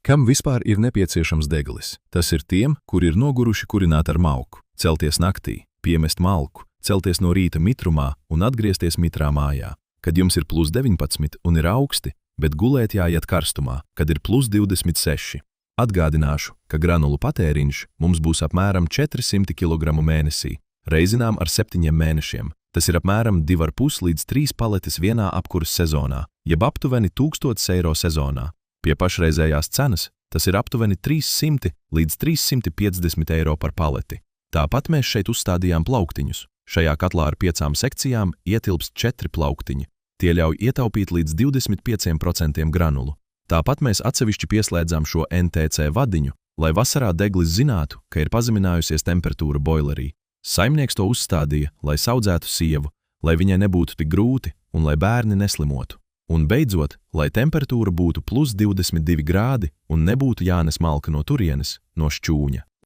Kam vispār ir nepieciešams deglis? Tas ir tiem, kuri ir noguruši kurināt ar malku, celties naktī, piemest malku, celties no rīta mitrumā un atgriezties mitrā mājā, kad jums ir +19 un ir augsti, bet gulēt jāiet karstumā, kad ir +26. Atgādināšu, ka granulu patēriņš mums būs apmēram 400 kg mēnesī, reizinām ar 7 mēnešiem. Tas ir apmēram 2,5 līdz 3 paletes vienā apkuras sezonā, jeb aptuveni 1000 eiro sezonā. Pie pašreizējās cenas tas ir aptuveni 300 līdz 350 eiro par paleti. Tāpat mēs šeit uzstādījām plauktiņus. Šajā katlā ar 5 sekcijām ietilpst 4 plauktiņi. Tie ļauj ietaupīt līdz 25% granulu. Tāpat mēs atsevišķi pieslēdzām šo NTC vadiņu, lai vasarā deglis zinātu, ka ir pazeminājusies temperatūra boilerī. Saimnieks to uzstādīja, lai saudzētu sievu, lai viņai nebūtu tik grūti un lai bērni neslimotu. Un beidzot, lai temperatūra būtu +22 grādi un nebūtu jānes malka no turienes, no šķūņa.